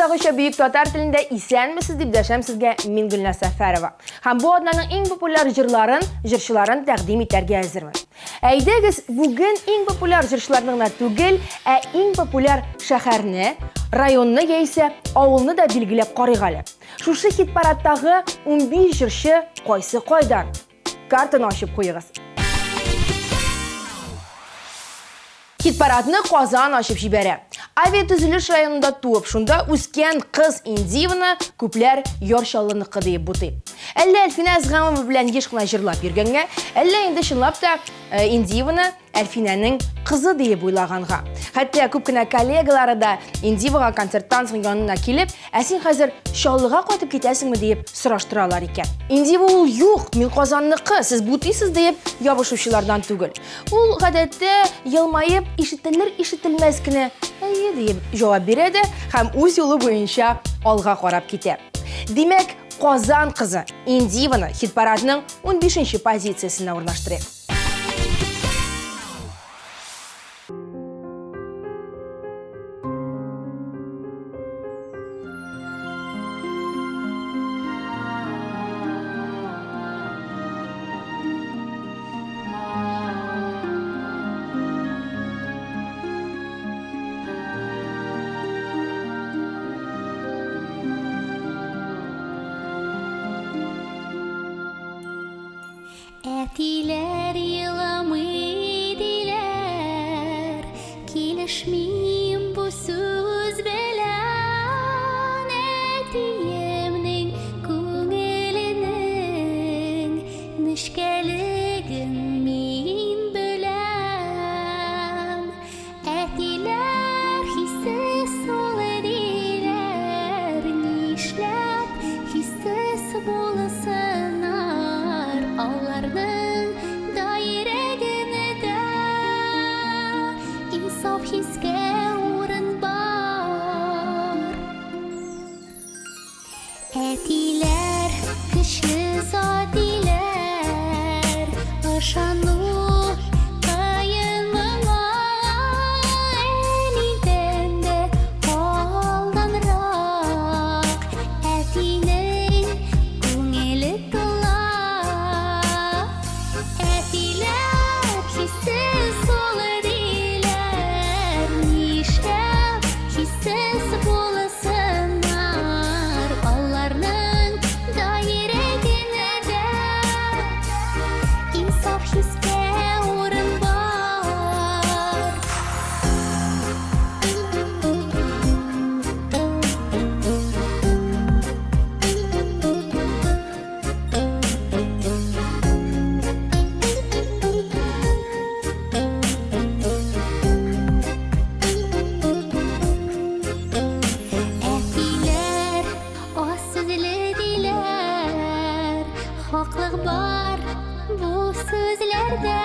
Tağışa büyük tatar tilinde isənmisiz deyip dəşəm sizge min Gülnaz Səfərova. Hem bu adlarının en popüler jırçıların təqdim etlərge hazırmın. Əydəgiz bugün en popüler jırçılarına tügül, en popüler şəhərini, rayonunu yeysə, avulunu da bilgilep qarıqalı. Şuşu hit parattağı 11 jırçı qoysi qoydan. Kartını açıp koyuğuz. Hit paradını Qazan açıp jibere. Aviatüzülüş rayonunda tuğup şunda üsken kız Indiyevna küpler yorşalınıqı deyip buti. Әлі Әлфина Әзғамова білән ешқына жырлап ергенге, әлі енді шынлап та Индиевна Әлфинаның қызы deyip ойлағанға. Хәтта көп кенә коллегалары да Индиеваға концерттан соң янына келіп, сен хәзер шаллыға қайтып кетәсеңме deyip сұраштыралар екен. Индиева ул юк, мин Казанныкы, сіз бутисіз deyip ябышучылардан түгел. Ул гадәттә елмайып ишетелер-ишетелмәс кенә deyip җавап бирәде һәм үз юлы буенча алга карап китә. Димәк, Qazan kızı Indiyevna hit paradının 15. pozitsiyasına ornaştırır. Әтиләр йыламый диләр, килешмим бу сүз белән. Әтиемнең күңеленең нечкәлеген мин беләм. Әтиләр хиссез ул диләр, нишләп хиссез булсыннар аларның даирәгенә инсаф хискә урын бар. Әтиләр көчле затиләр, ышану кыен моңа. Әнидән дә алданрак әтинең күңеле тола. Әтиләр хиссез ул диләр, нишләп хиссез булсыннар аларның даирәгенә инсаф хискә урын бар. Әтиләр аз сүзле диләр, хаклык бар бу сүзләрдә.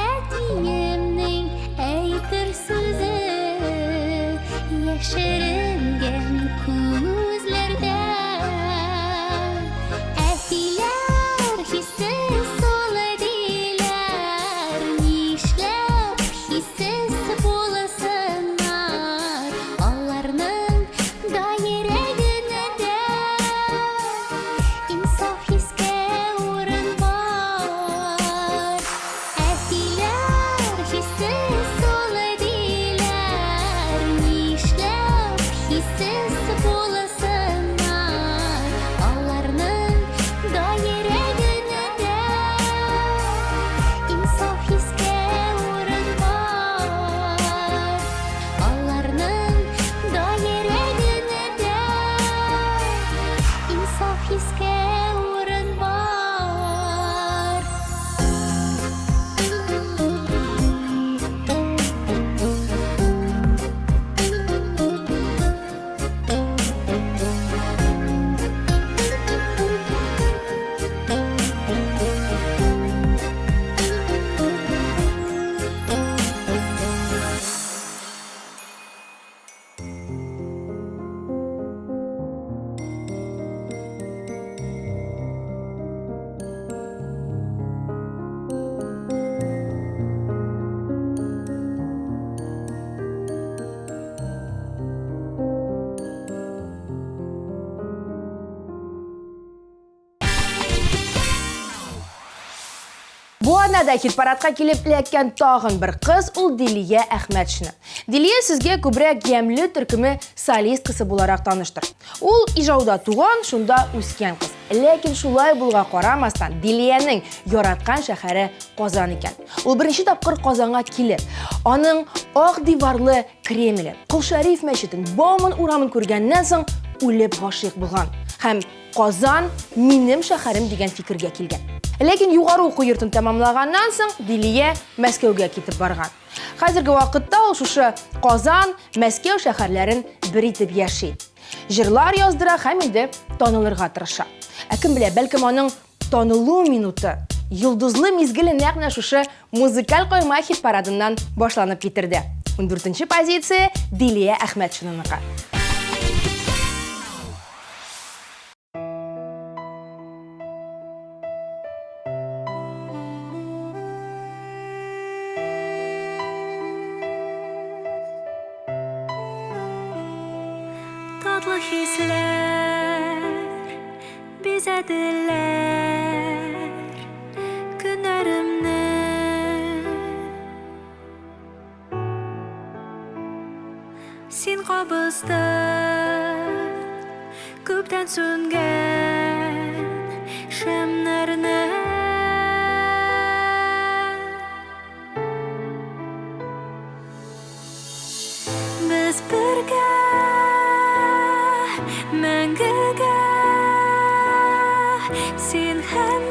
Әтиемнең әйтер сүзе яшеренгән күзләрдә. Әтиләр хиссез ул диләр, нишләп хиссез булсыннар аларның даирәгенә инсаф хискә урын бар. Әтиләр хиссез ул диләр, нишләп хиссез Бу арнада хит-парадка килеп эләккән тагын бер кыз ул Дилия Әхмәтшина. Дилия сезгә күбрәк ямьле төркеме солисткасы буларак таныштыр. Ул Ижауда туган, шунда үскән кыз. Ләкин шулай булга карамастан, Дилиянең яраткан шәһәре Казан икән. Ул беренче тапкыр Казанга килеп, аның ак диварлы Кремле, Кол-Шәриф мәчетен, Бауман урамын күргәннән соң үлеп гашыйк булган. Һәм Казан минем шәһәрем дигән фикергә килгән. Ләкин югары уку йортын тәмамлаганнан соң Дилия Мәскәүгә китеп барган. Хәзерге вакытта ул шушы Казан, Мәскәү шәһәрләрен бер итеп яши. Җырлар яздыра һәм инде танылырга тырыша. Ә кем белә, бәлкем аның танылу минуты, йолдызлы мизгеле нәкъ шушы музыкаль койма хит-парадыннан башланып китерде. 14-нче позиция Дилия Әхмәтшинаныкы. Татлы хисләр, бизәделәр көннәремне. Син кабыздың күптән сүнгән шәмнәрне. Без бергә мәңгегә, син һәм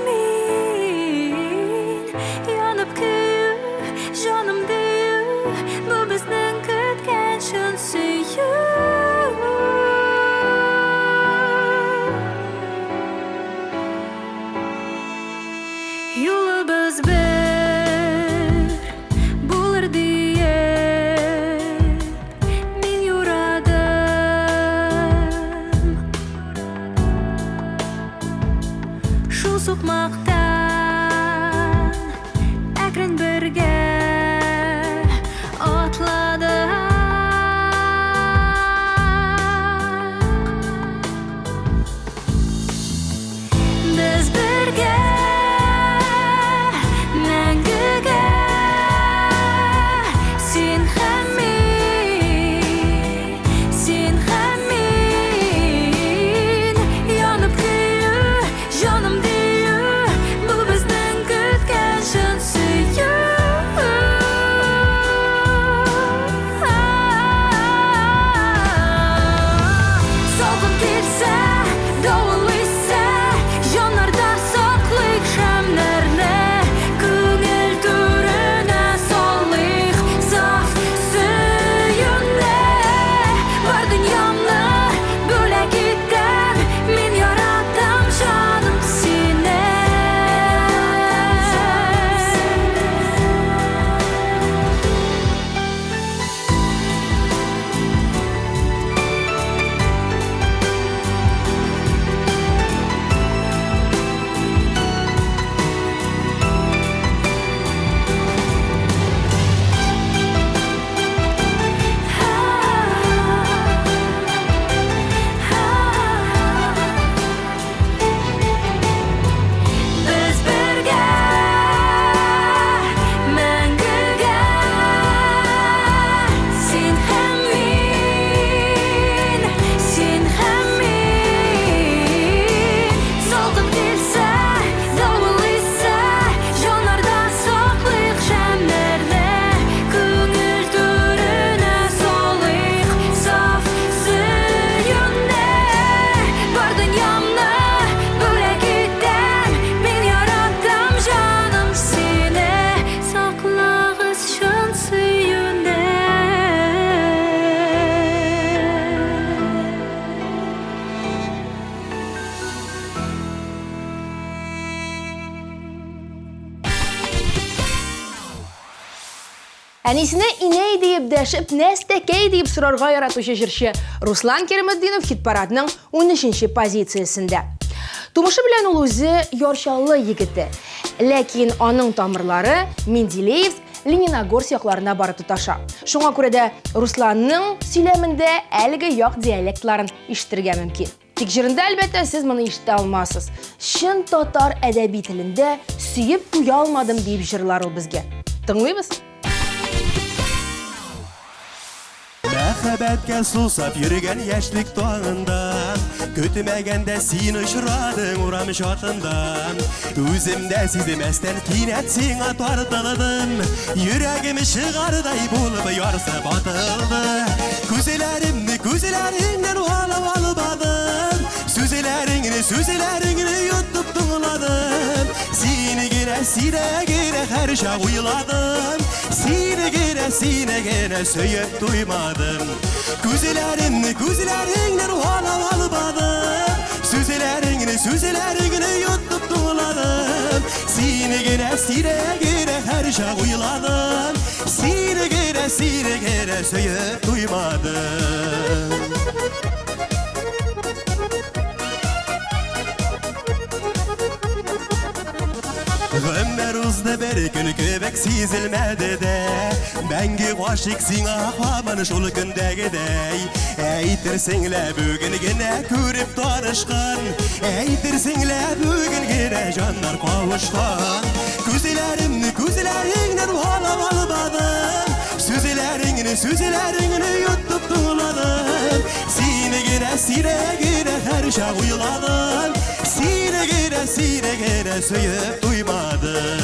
мин, янып көю, җаным дию, бу безнең көткән шын сөю. Юлыбыз бер булыр диеп мин юрадым. Шул сукмактан әкрен бергә атладык. Без бергә мәңгегә, син һәм мин, янып көю, җаным дию, бу безнең көткән шын сөю. Салкын килсә, давыл исә, җаннарда саклыйк шәмнәрне, күңел түренә салыйк саф сөюне. Бар дөньямны бүләк иткән, мин яратам җаным сине. Без бергә мәңгегә, син һәм мин, салкын килсә, давыл исә, җаннарда саклыйк шәмнәрне, күңел түренә салыйк саф сөюне. Бар дөньямны бүләк иткән, мин яратам җаным сине, саклагыз шын сөюне. Әнисенә инәй диеп дәшеп, нәстәкәй диеп сорарга яратучы җырчы Руслан Кәриметдинов хит-парадның 13-нче позициясендә. Тумышы белән ул үзе ярчаллы егете, ләкин аның тамырлары Менделеевск, Лениногорск якларына бары тоташа. Шуңа күрә дә Русланның сөйләмендә әлеге як диалектларын ишетергә мөмкин. Тик җырында әлбәттә сез моны ишетә алмассыз. Шын татар әдәби телендә сөеп туя алмадым дип җырлар ул безгә. Тыңлыйбыз? Мәхәббәткә сусап йөргән яшьлек таңында, көтмәгәндә син очрадың урам чатында. Үземдә сизмәстән кинәт сиңа тартылдым, йөрәгем чыгардай булып ярсып атылды. Күзләремнән алып албадым, сүзләреңне йотып тыңладым. Сине генә һәр чак уйладым, сине генә сөеп туймадым. Күзләреңнән алып албадым, сүзләреңне йотып тыңладым. Сине генә һәр чак уйладым, сине генә сөеп туймадым. Гомер узды бер көн кебек сизелмәде дә, мәңге гашык сиңа һаман шул көндәгедәй. Әйтерсең лә бүген генә күреп танышкан, әйтерсең лә бүген генә җаннар кавышкан. Күзләреңнән алып албадым, сүзләреңне йотып тыңладым. Сине генә һәр чак уйладым, сине генә сөеп туймадым.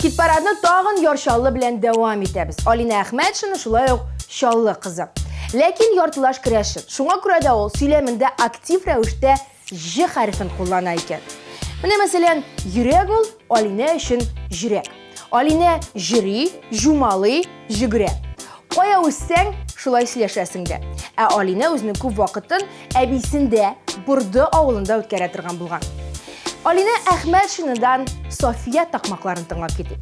Хит парадны тагын Яршаллы белән дәвам итәбез. Алина Әхмәтшина шулай ук Шаллы кызы. Ләкин яртылаш көрәшен. Шуңа күрә дә ул сөйләмендә актив рәвештә Ж хәрефен куллана икән. Менә мәсәлән, йөрәк ул Алина өчен җөрәк. Алина җыри, җумалый, җигрә. Кая үссәң, шулай сөйләшәсең дә. Ә Алина үзенең күп вакытын әбисендә, Бурды авылында үткәрә торган булган. Алина Әхмәтшинадан София такмакларын тыңлап китик.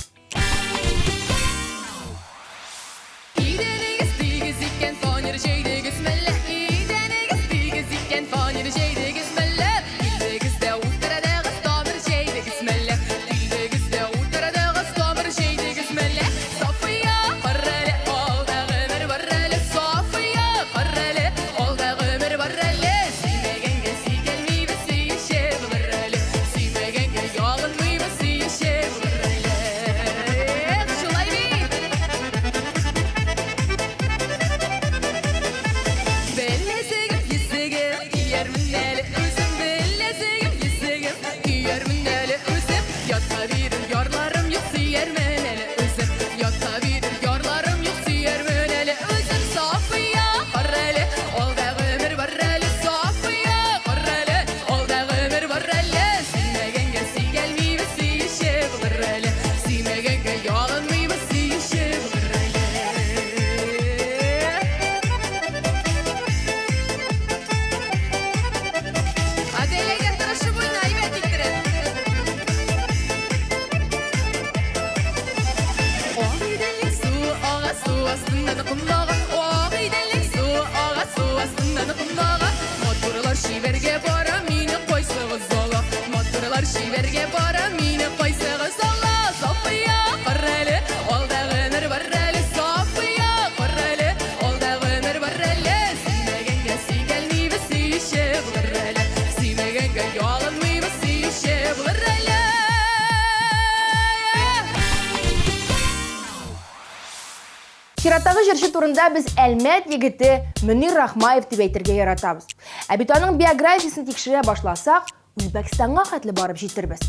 Чираттагы җырчы турында без Әлмәт егете Мөнир Рахмаев дип әйтергә яратабыз. Ә бит аның биографиясын тикшерә башласак, Үзбәкстанга хәтле барып җитербез.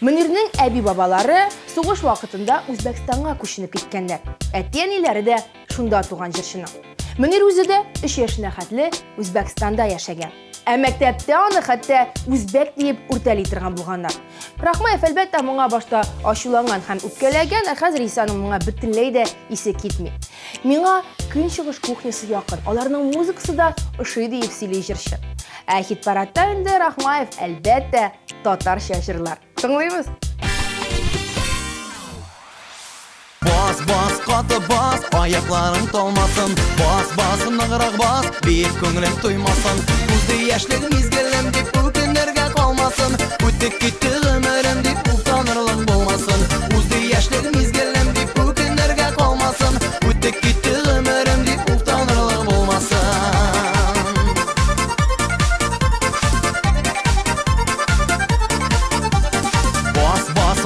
Мөнирнең әби-бабалары сугыш вакытында Үзбәкстанга күченеп киткәннәр. Әти-әниләре дә шунда туган җырчының. Мөнир үзе дә 3 яшенә хәтле Үзбәкстанда яшәгән. Ә мәктәптә аны хәтта үзбәк дип үртәли торган булганнар. Рахмаев әлбәттә моңа башта ачуланган һәм үпкәләгән, ә хәзер исә аның моңа бөтенләй дә исе китми. Миңа Көнчыгыш кухнясы якын, аларның музыкасы да ошый дип сөйли җырчы. Ә хит-парадта инде Рахмаев әлбәттә татарча җырлар. Тыңлыйбыз. Bas bas katı bas, ayakların dolmasın. Bas bas nıgırık bas, bir köngülün duymasın. Uzdu yaşlık mizgilim deyip bu günlerge kalmasın. Ötük gitti ömürüm deyip utanırlık bulmasın. Uzdu yaşlık mizgilim deyip bu günlerge kalmasın. Ötük gitti ömürüm deyip utanırlık bulmasın.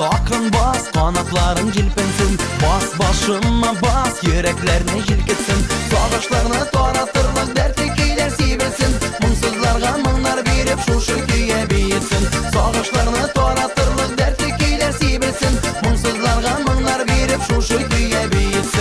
Akın bas, kanatların jilpensin. Bas başıma bas, yüreklerini jilketsin. Sağışlarını toratırlık dertli keyler sivilsin. Mıngsızlarga mыңlar berip şuşu küye beyitsin. Sağışlarını toratırlık dertli keyler sivilsin. Mıngsızlarga mыңlar berip şuşu küye beyitsin.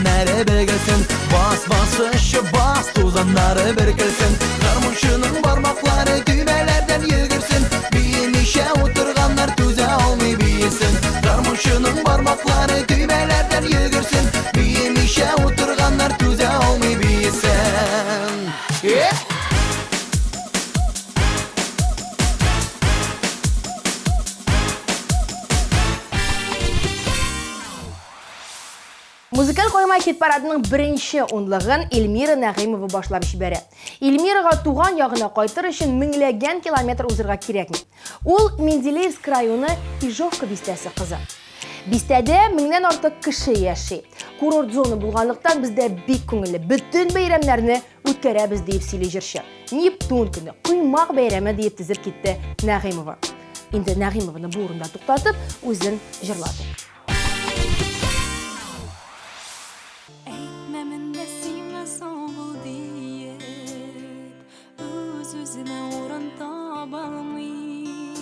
Nere belgelsin, bas bas ışı bas, tuzanları berkelsin. Karmışının parmakları düğmelerden yıgırsın. Bir işe oturganlar tüze almay bilsin. Karmışının parmakları düğmelerden yıgırsın. Bir işe oturganlar tüze almay bilsin. Музыкаль койма хит парадының бірінші онлығын Эльмира Нағимова башлап жібере. Эльмираға туған яғына қайтыр үшін меңлеген километр узырға керекми. Ол Менделеевск районы Ижовка бистесі қызы. Бистәде меңнен артық кіші яши. Курорт зоны болғанлықтан бізде бик көңілі бүтін бәйрәмләрне үткәрәбез deyip сөйлей жүрші. Нептун күні, құймақ бәйрәмі deyip тізіп кетті Нағимова. Енді Нағимованы бұл орында тоқтатып, өзін жырлады. Özüme oran tabalmayım.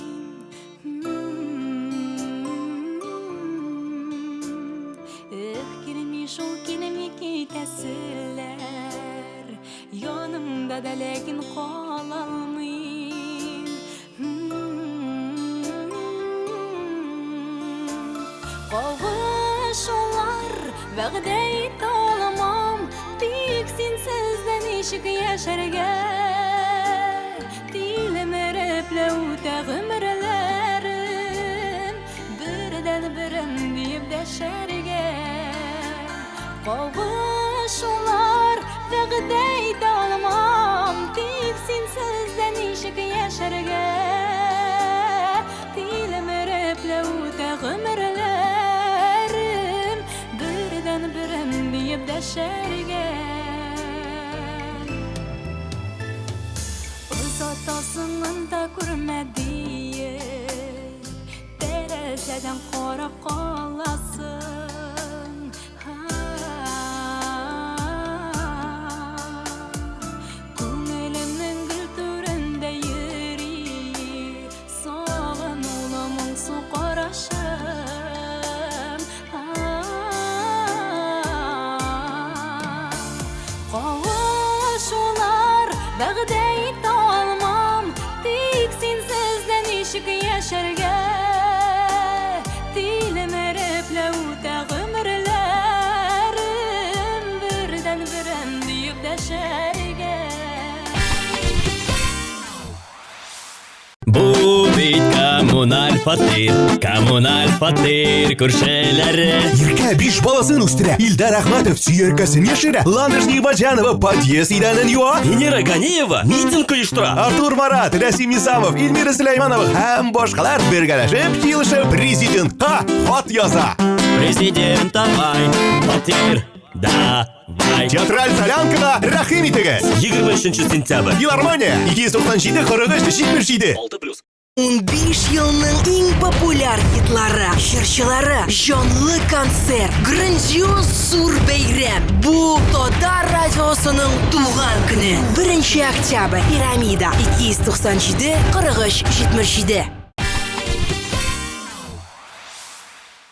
Kirmiş ol kinemi kitesiler. Yanımda da lekin kalalmayım. Kavuş olar vəqdəyi talamam. Tiksin sizden işik yaşarga. Ömürlerim birden birin deyip deşerge. Kavuşular vəqdəy dalmam. Tiksin sizden işik yaşarga. Dilim ereplə utaq ömürlerim birden birin deyip deşerge. Atasının da görmediği terezeden qarab qalasın. Көңілімнің гүл түрінде йөри, саған уламың су қарашым. Қауышулар вәғдәй талмам. Tiksin sizden işik yaşarga. Dilim ereplə utaq ömürlerim birden birin deyip deşerge. Bu bit kommunal фатир күршеләре. Ирка биш баласын үстерә. Илдар Ахматов сөйеркәсен яшерә. Ландышни Баджанова подъезд иданын юа. Венера Ганиева митинг оештыра. Артур Марат, Расим Низамов, Эльмира Сулейманова һәм башкалар бергәләшеп килешеп президентка хат яза. Президент давай, фатир давай. Театраль солянкага рәхим итегез. 23 сентябрь. Филармония 297-43-77. 6+. 15 елның ең популяр хитлары, җырчылары, җанлы концерт, грандиоз зур бәйрәм. Бу Тодар радиосының туган көне. 1 октябрь. Пирамида 297-43-77.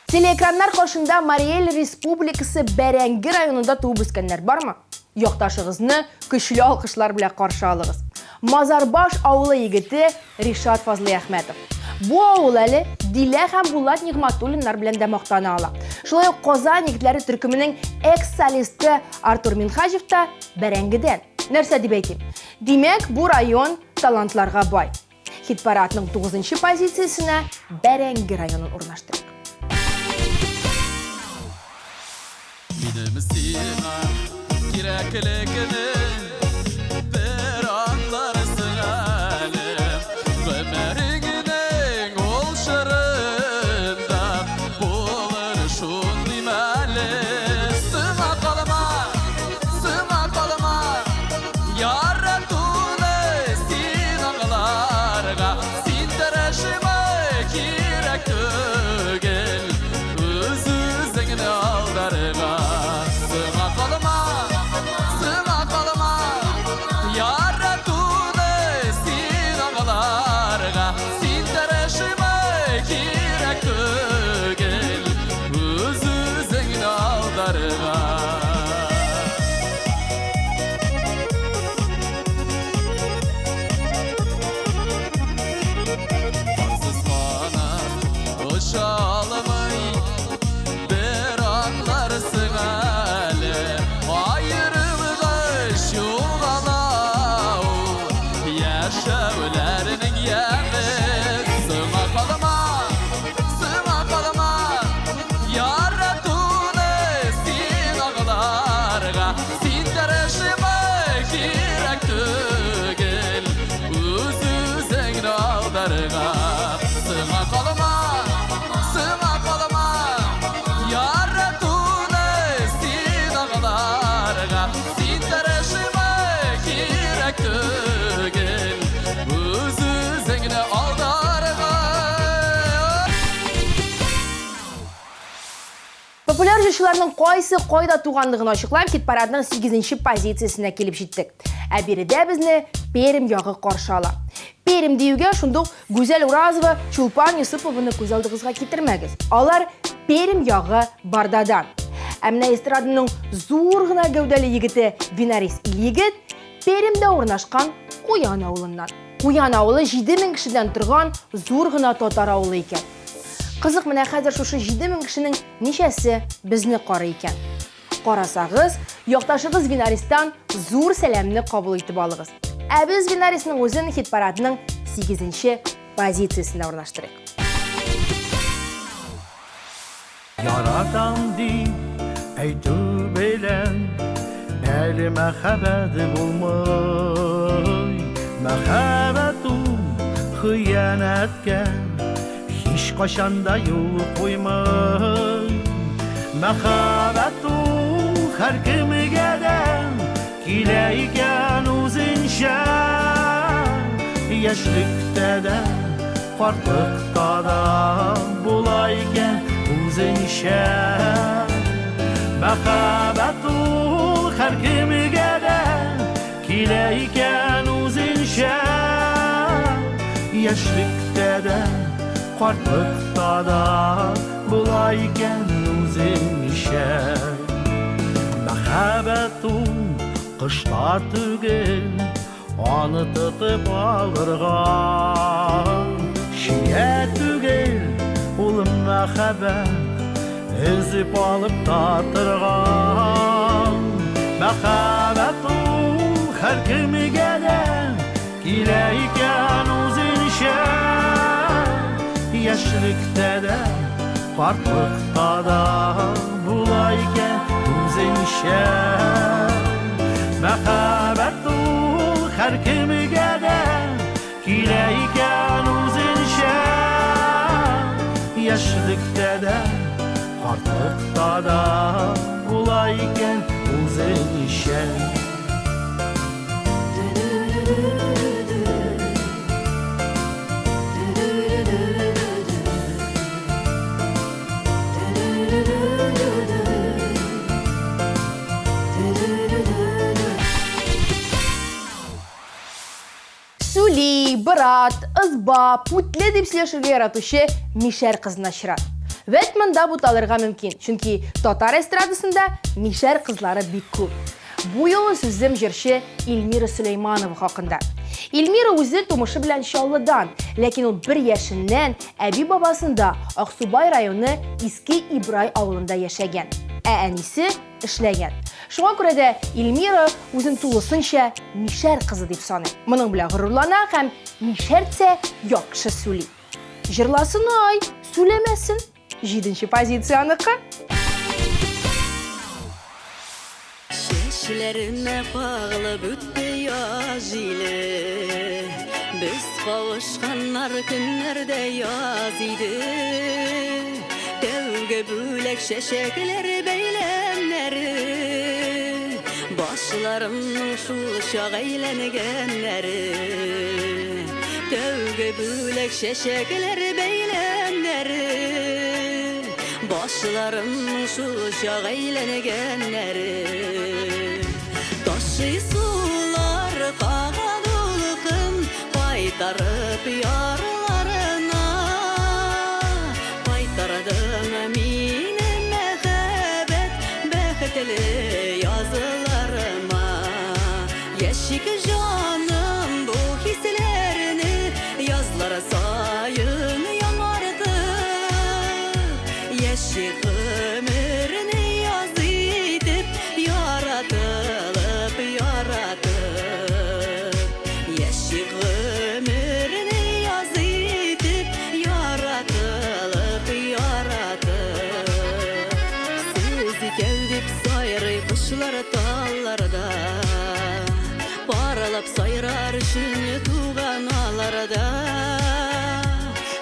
Телеэкраннар каршында Мариэл Республикасы Бәрәңге районында туып үскәннәр бармы? Якташыгызны көчле алкышлар белән каршы алыгыз. Мазарбаш авылы егете Ришат Фазлый Әхмәтов. Бу авыл әле Дилә һәм Булат Нигъматуллиннар белән дә мактана ала. Шулай ук Казан егетләре төркеменең экс-солисты Артур Минхажев та бәрәңгедән. Нәрсә дип әйтим? Димәк, бу район талантларга бай. Хит-парадның 9-нчы позициясенә Бәрәңге районын урнаштырдык. Minimiz sina kireklikini bir anlar sığalim Ömeriginin ol şırında bulur şun dimali Sığma kalma Yarattığını sinanlarga Sindireşime kirek tügel Özüzüngini aldarga Sığma kalma Yarattığını sinanlarga Sindireşime kirek tügel Özüzüngini aldarga Farsız bana uşalımay bir anlar sığalı Ayrılığı şuğalav yaşavlarının yemi Sığma kalma Yarattığını sinanlarga Sindireşime kirek tügel Özüzüngini aldarga Sığma kalma Yarattığını sinanlarga Sindireşime kirek tügel Özüzüngini aldarga Популяр җырчыларның кайсы кайда туганлыгын ачыклап, хит-парадның 8-нчы позициясенә килеп җиттек. Ә биредә безне Пермь ягы каршы ала. Пермь диюгә шундук Гүзәл Уразова, Чулпан Юсупованы күз алдыгызга китермәгез. Алар Пермь ягы Бардадан. Ә менә эстраданың зур гына гәүдәле егете Винарис Ильегет Пермьдә урнашкан Куян авылыннан. Куян авылы 7000 кешедән торган зур гына татар авылы икән. Кызык, менә хәзер шушы 7000 кешенең ничәсе безне карый икән? Карасагыз, якташыгыз Винаристан зур сәламне кабул итеп алыгыз. Ә без Винарисның үзен хит-парадның 8-нче позициясенә урнаштырдык. Yaradam din әйтү белән әле мәхәббәт булмый мәхәббәт ул хыянәткә һич кашанда юл куймый мәхәббәт ул һәр кемгә дә килә икән үзенчә яшьлектә дә картлыкта да була икән үзенчә мәхәббәт ул һәр кемгә дә килә икән үзенчә яшьлектә дә картлыкта да була икән үзенчә мәхәббәт ул кышта түгел аны тотып алырга шия түгел ул мәхәббәт Ezip alıp tatırgan Мәхәббәт ул һәр кемгә дә килә икән үзенчә яшьлектә дә картлыкта да була икән үзенчә мәхәббәт ул һәр кемгә дә килә икән үзенчә яшьлектә дә Kartlıkta da buла икән үзенчә Сүли, бырат, ызба, путле дип сөйләшергә яратучы Мишәр кызына очрады. Вәт монда буталырга мөмкин, чөнки татар эстрадасында Мишәр кызлары бик күп. Бу юлы сүзем җырчы Илмира Сөләйманова хакында. Эльмира үзе тумышы белән Чаллыдан, ләкин ул 1 яшеннән әби-бабасында Аксубай районы Иске Ибрай авылында яшәгән. Әнисе эшләгән. Шуңа күрә дә Эльмира үзен тулысынча мишәр кызы дип саный. Моның белән горурлана һәм мишәртсә яхшы сөйли. Җырласын ай, сөйләмәсен. 7нче позицияныкы. Şişlerime bağlı büttü yaz ile Biz kavuşkanlar günlerde yaz idi Devge bülek şeşekler beylemleri Başlarımın şu şaq eylengenleri Devge bülek şeşekler beylemleri Başlarımın şu şaq eylengenleri Taşı sular kağadılıkın Baytarıp yarlarına Baytardın mini mehebet Bekhteli yazılarıma Yeşik canım bu hislerini Yazlara sayın yanardı Yeşik ömrünü yaz edip yaratılıp Yeşik ömrünü yaz edip yaratılıp Sizi geldik sayrı kışlar dallarda Paralap sayrar üçün tuğan alarda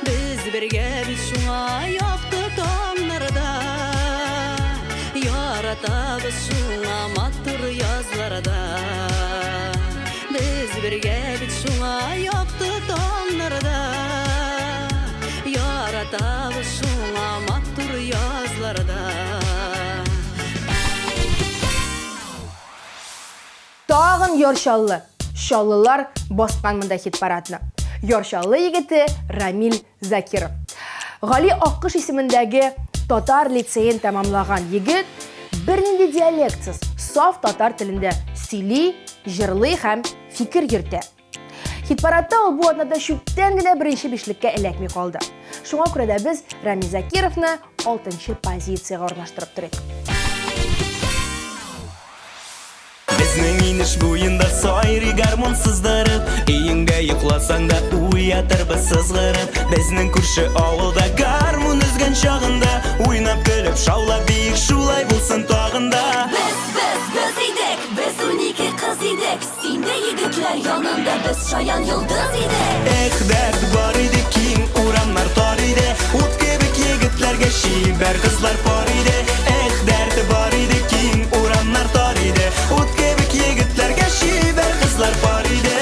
Biz birge biz şuna yaptık anlarda Yaratabız şuna mattur yazlarda Biz birge biz şuna yaptık anlarda Yaratabız şuna mattur yazlarda Tağın Yorşallı. Şallılar basқан мында хит парадны. Yorşallı егеті Рамил Закиров. Гали Аккыш исемендәге татар лицейын тәмамлаган егет бернинди диалектсыз, саф татар телендә сөйли, җырлый һәм фикер йөртә. Хит-парадта ул бу атнада шүптән генә беренче бишлеккә эләкми калды. Шуңа күрә дә без Рамил Закировны 6нчы позициягә урнаштырып торыйк. Безнең инеш буенда сайрый гармон сыздырып Өеңдә йокласаң да уятырбыз сызгырып Безнең күрше авылда гармон өзгән чагында Уйнап көлеп шаулап биек шулай булсын тагында Biz idek, biz 12 kız idek Sinde yigitler yanında biz şayan yıldız idek Эх, дәрт бар иде, киң урамнар тар иде Ут кебек егетләргә шибәр кызлар пар иде Эх, дәрт бар иде, киң урамнар тар иде Ут кебек егетләргә шибәр кызлар пар иде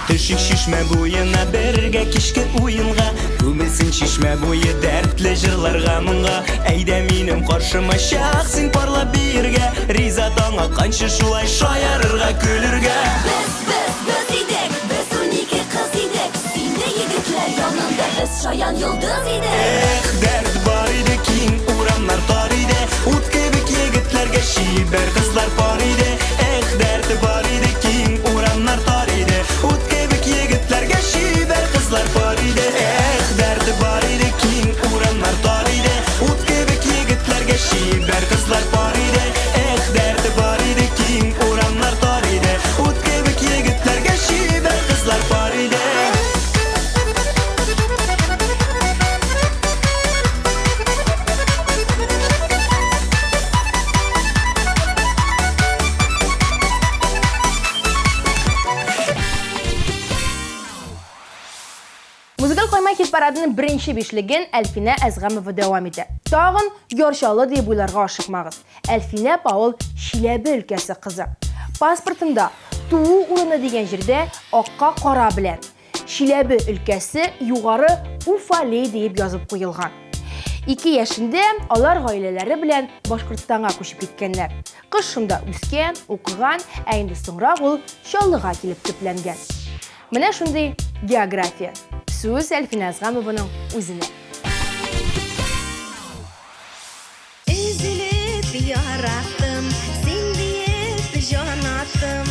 Төшик шишмә буена бергә кичке уенга Күмелсен шишмә буе дәртле җырларга моңга Әйдә минем каршыма чак син парлап биргә Риза таңа канчы шулай шаярырга көлөргә Biz idek, biz 12 kız idek Sinde yigitler yanında biz şayan yıldız idek Эх, дәрт бар иде, киң урамнар тар иде Ут кебек егетләргә шибәр кызлар пар иде Эх, дәрт бар иде, киң урамнар тар иде Ут кебек егетләргә шибәр кызлар пар иде Эх, дәрт бар иде, киң урамнар тар иде Ут кебек егетләргә шибәр кызлар пар иде Эх, дәрт бар иде, киң урамнар тар иде Ут кебек егетләргә шибәр кызлар пар иде Музыкаль койма хит-парадының беренче бишлеген Әлфинә Әзгәмова дәвам итә. Тагын Yorşallı дип уйларга ашыкмагыз. Әлфинә Павыл Чиләбе өлкәсе кызы. Паспортында туу урыны дигән җирдә акка кара белән Чиләбе өлкәсе югары Уфалей дип язып куелган. 2 яшендә алар гаиләләре белән Башкортстанга күчеп киткәннәр. Кыз шунда үскән, укыган, ә инде соңрак ул Чаллыга килеп төпләнгән. Менә шундый география. Сүз Әлфинә Әзгәмованың үзенә. Üzülüp yarattım, sen diye can attım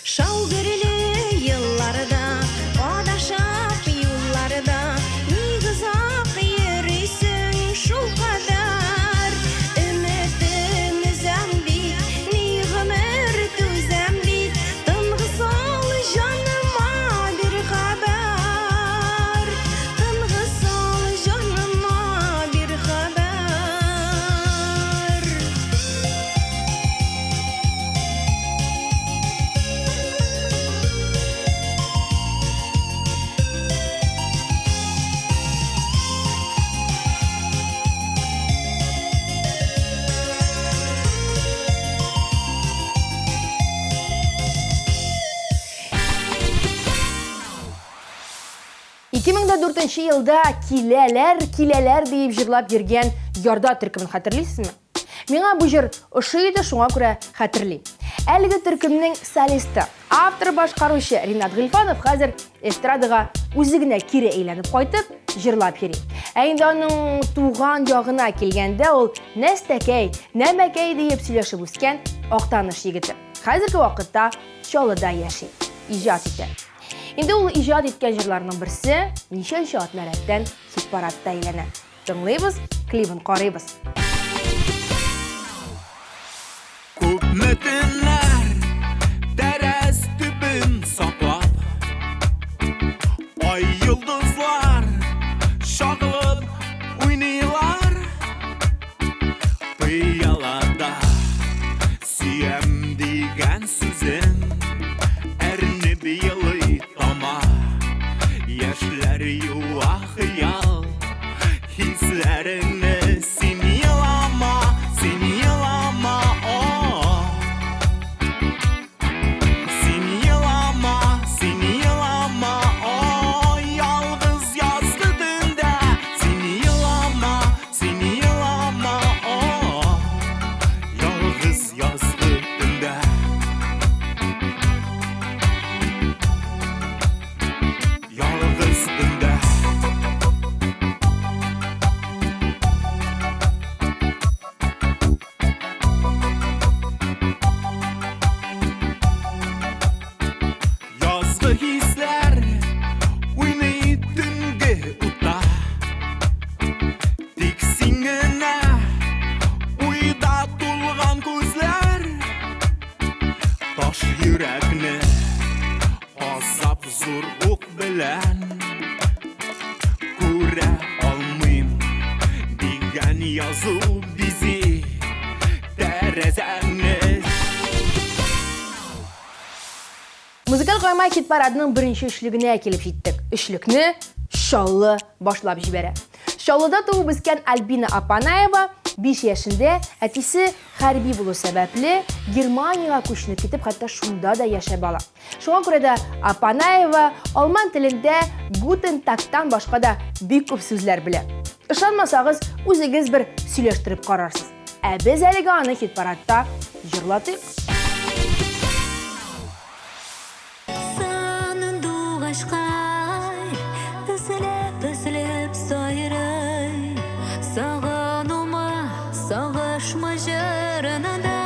Şaugırlı yıllarda Adaşap yollarda Nigizak yürüsün şu kadar Ümitimizem bit Nigimir tüzem bit Tımgısal canıma bir haber Tımgısal canıma bir haber Yılda kileler deyip жырлап жүрген Ярда төркемін хатırlыйсызмы? Миңа бу җыр ошыйды, шуңа күрә хатırлыйм. Әлеге төркемнең солисты, автор башкаручы Ринат Гыйльфанов хәзер эстрадага үзе генә кире әйләнеп кайтып, җырлап йөри. Ә инде аның туган ягына килгәндә ул Нәстәкәй, Нәмәкәй дип сөйләшеп үскән Актаныш егете. Хәзерге вакытта Чаллыда яши, иҗат итә. Инде ул иҗат иткән җырларның берсе ничәнче атна рәттән хит-парадта әйләнә. Тыңлыйбыз, клибын карыйбыз. Күпме төнләр тәрәз төбен саклап Ай йолдызлар шагылып уйныйлар Пыялада сөям дигән сүзен әрнеп елый тама Яшьләр юа хыял хисләреңне син елама Yazı bizi tәрәзәңне Музыкаль кайма хит-парадының беренче эшлегенә килеп җиттек. Эшлекне Чаллы башлап җибәрә. Чаллыда туып үскән Альбина Апанаева 5 яшендә әтисе хәрби булу сәбәпле Германиягә күченеп китеп, хәтта шунда да яшәп ала. Шуңа күрә дә Апанаева алман телендә Guten Tag-тан башка да бик күп сүзләр белә. Ышанмасагыз, үзегез бер сөйләштереп карарсыз. Ә без әлегә аны хит-парадта җырлатыйк. Санын дугашкай, Пөсіліп сайрай, Сағынума, сағышма жырынада.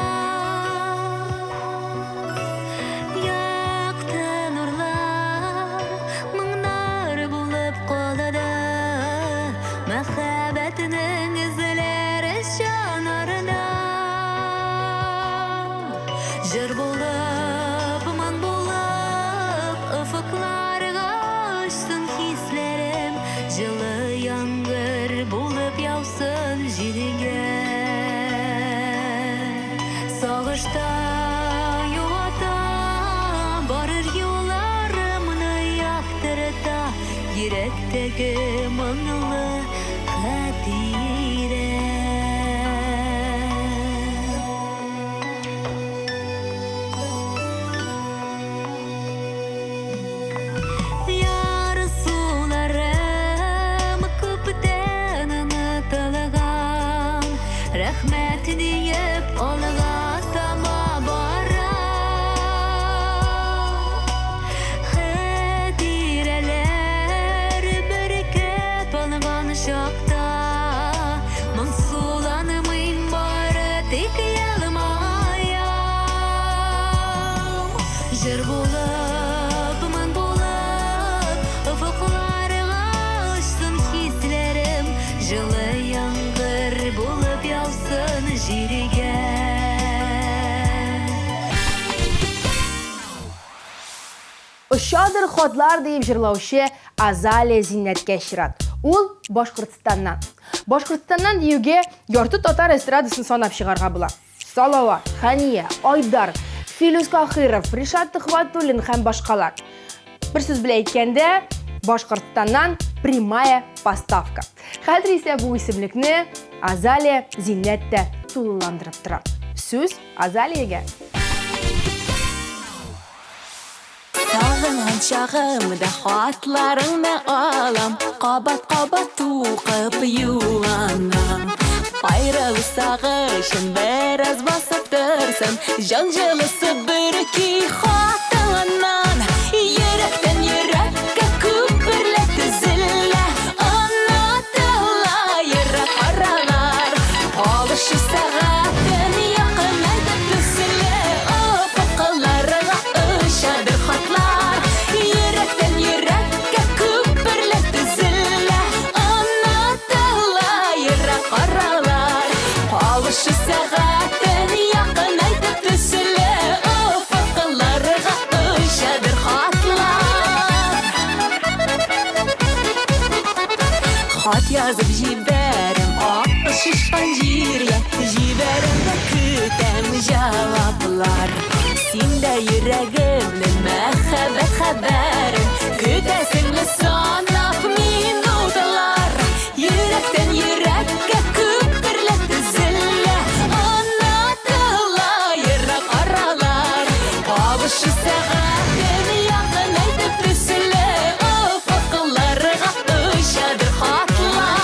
Яқты нұрлар, мыңнар болып қолада. Мәхәббәтінің ізлері жанарына. Жыр болып, ман болып, ұфықларға ұшсын хислерім. Жылы яңғыр болып яусын жидіңе. Сағышта юғата, барыр юларымны яқтырыта. Еректегі мұңлы қадире. Рәхмәт диеп алга таба бара. Хәтирәләр беркеп Жыр болып, ман болып, ұфықларға ұшсын хислерім, жылы яңғыр болып яусын жереге. Uşadır xodlar deyip jırlauşı Azale Zinnetke Şirat. Ул Башқұртстаннан. Башқұртстаннан деуге ярты татар эстрадасын санап шығарға була. Салават, Хания, Айдар, Филус Кахиров, Ришат Тыхватуллин һәм башқалар. Бір сөз біле әйткәндә, Башқұртстаннан прямая поставка. Хәзер исә бу исемлекне Азалия Зиннәттә тулыландырып тора. Сүз Азалиягә. Сағынған шағымда хатларыңды алам, қабат-қабат туқып юғанам. Айрылы сағышын біраз басып тұрсын, жан жылысы біркі хатыңнан. Еректен ерекке көпірлі зілі, ұнатыла ерек аралар. Алышы сағатын яқын айтып түсілі, ұфықыларға ұшадыр хатlar. Еректен ерекке көпірлі зілі, ұнатыла ерек аралар. Алышы сағатын яқын айтып түсілі, ұфықыларға ұшадыр хатлар. Хат yazып жіберім, ақы шышқан жерге, жіберімді күтем жауаплар. Сенде жүрегімнің мәхәббәт хәбәрін, күтәсіңді санап минутлар. Жүректен жүрекке көпірлі зілі, ұнатыла ерек аралар. Алышы сағатын яқын айтып түсілі, ұфықыларға ұшадыр хатлар.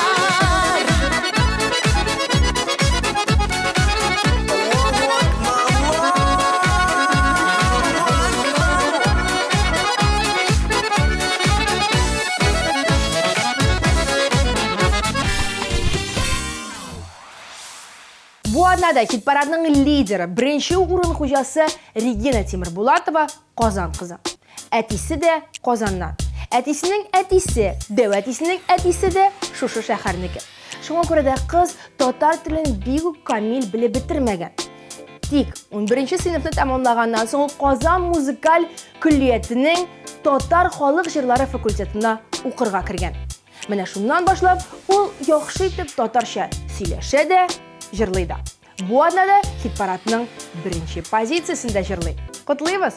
Bu arada хит-парадның лидері, бірінші орын хужасы Регина Тимирбулатова Қазан қызы. Әтисі де Қазаннан. Әтисінің әтисі, дәу әтисінің әтисі де шушы шәһәрнеке. Шуңа күрә дә кыз татар телен бик үк камил белеп бетермәгән. Тик 11-нче сыйныфны тәмамлаганнан соң Казан музыкаль күллиятенең татар халык җырлары факультетына укырга кергән. Менә шуннан башлап ул яхшы итеп татарча сөйләшә дә, җырлый да. Бу арнада хит-парадның беренче позициясендә җырлый. Котлыйбыз!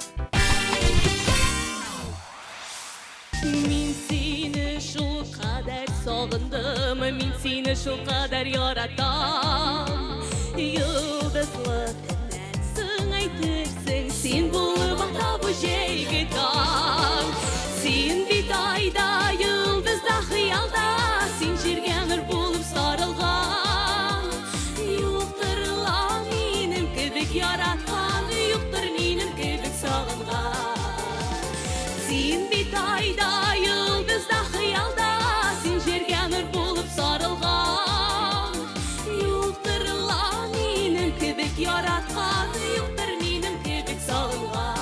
Мин сине шул кадәр сагындым, мин сине шул кадәр яратам. Йолдызлы төннән соң әйтерсең, син булып ата бу җәйге таң. Син бит айда, йолдызда хыялда, син җиргә нур булып сарылган. Юктыр ла минем кебек яраткан, юктыр минем кебек сагынган. Син бит айда, йолдызда хыялда, син җиргә нур булып сарылган. Юктыр ла минем кебек яраткан, юктыр минем кебек сагынган.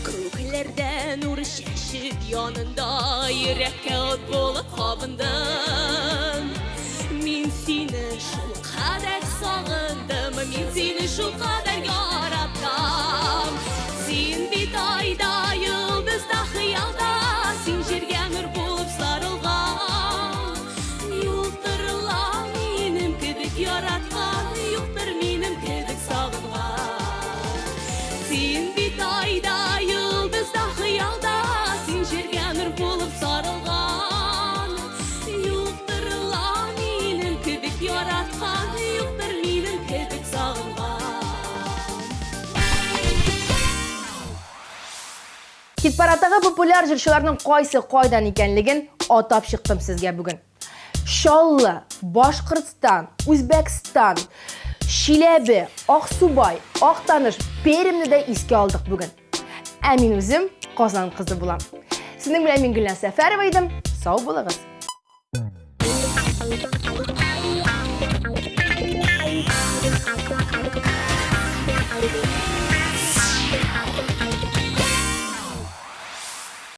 Күкләрдә нур чәчеп янында, йөрәккә ут булып кабындым. Мин сине шул кадәр сагындым, мин сине шул кадәр яратам. Син бит айда, йолдызда хыялда, син җиргә нур булып сарылган. Юктыр ла минем кебек яраткан, юктыр минем кебек сагынган. Син бит айда, йолдызда хыялда, син җиргә нур булып сарылган. Юктыр ла минем кебек яраткан, юктыр минем кебек сагынган. Хит-парадтагы популяр җырчыларның кайсы кайдан икәнлеген атап чыктым сезгә бүген. Шаллы, Башкортстан, Үзбәкстан, Чиләбе, Аксубай, Актаныш, Перемне дә искә алдык бүген. Ә мин үзем Казан кызы булам. Сезнең белән мин Гөлназ Сәфәрова идем. Сау булыгыз.